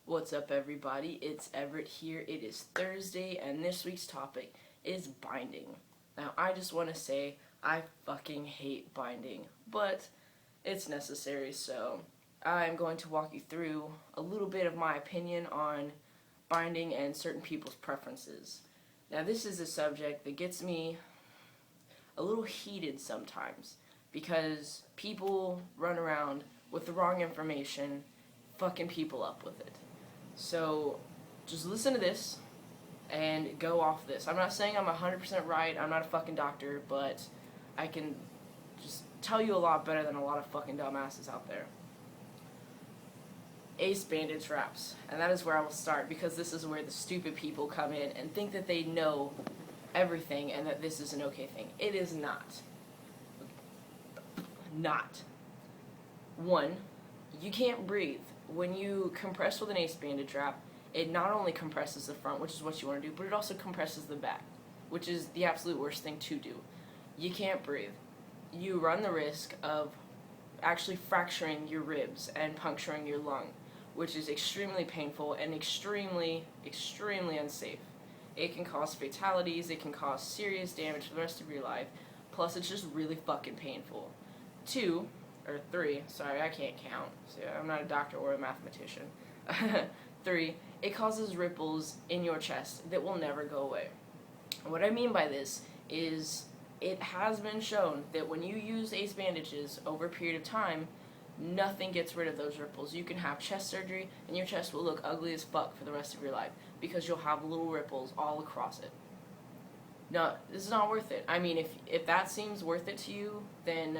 What's up, everybody? It's Everett here. It is Thursday, and this week's topic is binding. Now, I just want to say I fucking hate binding, but it's necessary, so I'm going to walk you through a little bit of my opinion on binding and certain people's preferences. Now, this is a subject that gets me a little heated sometimes because people run around with the wrong information, fucking people up with it. So, just listen to this and go off this. I'm not saying I'm 100% right, I'm not a fucking doctor, but I can just tell you a lot better than a lot of fucking dumbasses out there. Ace bandage wraps, and that is where I will start because this is where the stupid people come in and think that they know everything and that this is an okay thing. It is not. Not. One, you can't breathe. When you compress with an ace bandage wrap, it not only compresses the front, which is what you want to do, but it also compresses the back, which is the absolute worst thing to do. You can't breathe. You run the risk of actually fracturing your ribs and puncturing your lung, which is extremely painful and extremely, extremely unsafe. It can cause fatalities, it can cause serious damage for the rest of your life, plus it's just really fucking painful. Two, or three, sorry, I can't count, so I'm not a doctor or a mathematician. Three, it causes ripples in your chest that will never go away. What I mean by this is it has been shown that when you use ace bandages over a period of time, nothing gets rid of those ripples. You can have chest surgery and your chest will look ugly as fuck for the rest of your life because you'll have little ripples all across it. No, this is not worth it. I mean, if that seems worth it to you, then,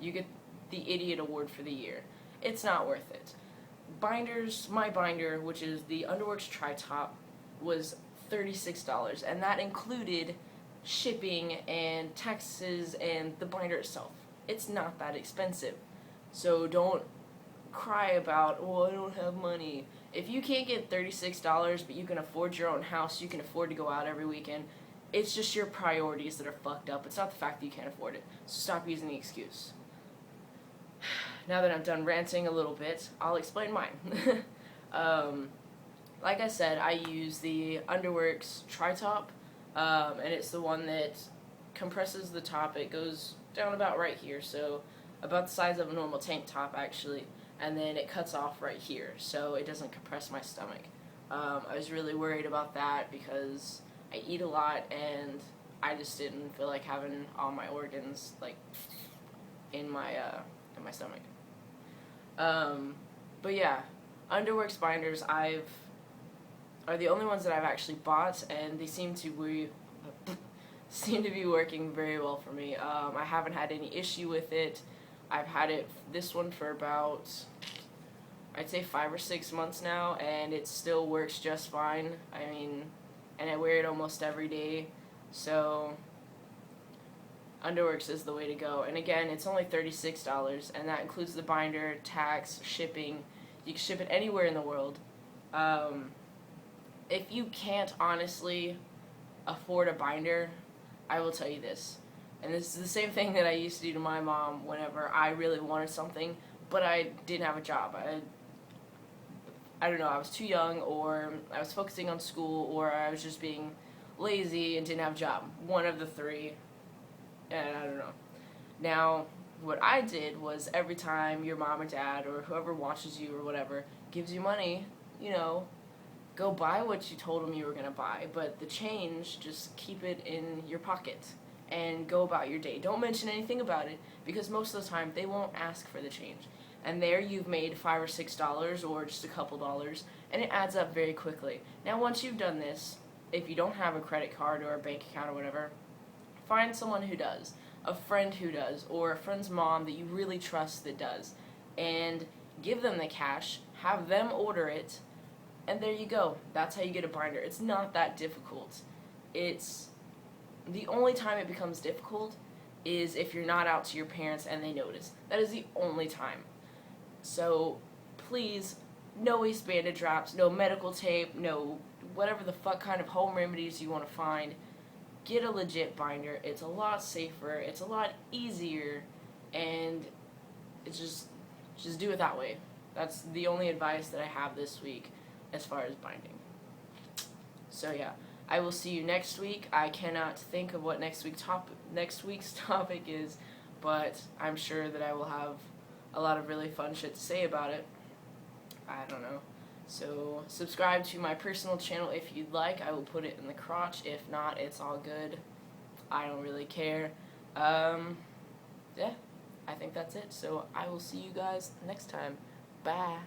you get the idiot award for the year. It's not worth it. Binders, my binder, which is the Underworks Tri-Top, was $36, and that included shipping and taxes and the binder itself. It's not that expensive. So don't cry about, oh, I don't have money. If you can't get $36, but you can afford your own house, you can afford to go out every weekend, it's just your priorities that are fucked up. It's not the fact that you can't afford it. So stop using the excuse. Now that I'm done ranting a little bit, I'll explain mine. Like I said, I use the Underworks Tri-Top, and it's the one that compresses the top. It goes down about right here, so about the size of a normal tank top, actually, and then it cuts off right here, so it doesn't compress my stomach. I was really worried about that because I eat a lot, and I just didn't feel like having all my organs, like, in my stomach. But yeah, Underworks binders are the only ones that I've actually bought, and they seem to be working very well for me. I haven't had any issue with it. I've had this one for about, I'd say 5 or 6 months now, and it still works just fine. I mean, and I wear it almost every day, so Underworks is the way to go. And again, it's only $36, and that includes the binder, tax, shipping. You can ship it anywhere in the world. If you can't honestly afford a binder, I will tell you this. And this is the same thing that I used to do to my mom whenever I really wanted something, but I didn't have a job. I don't know, I was too young, or I was focusing on school, or I was just being lazy and didn't have a job. One of the three. And I don't know. Now, what I did was every time your mom or dad or whoever watches you or whatever gives you money, go buy what you told them you were going to buy. But the change, just keep it in your pocket and go about your day. Don't mention anything about it because most of the time they won't ask for the change. And there you've made $5 or $6 or just a couple dollars, and it adds up very quickly. Now, once you've done this, if you don't have a credit card or a bank account or whatever, find someone who does, a friend who does, or a friend's mom that you really trust that does, and give them the cash, have them order it, and there you go. That's how you get a binder. It's not that difficult. It's the only time it becomes difficult is if you're not out to your parents and they notice. That is the only time. So please, no ace bandage wraps, no medical tape, no whatever the fuck kind of home remedies you want to find. Get a legit binder. It's a lot safer, it's a lot easier, and it's just do it that way. That's the only advice that I have this week as far as binding. So yeah, I will see you next week. I cannot think of what next week's topic is, but I'm sure that I will have a lot of really fun shit to say about it. I don't know. So subscribe to my personal channel if you'd like. I will put it in the crotch. If not, it's all good. I don't really care. Yeah, I think that's it. So I will see you guys next time. Bye.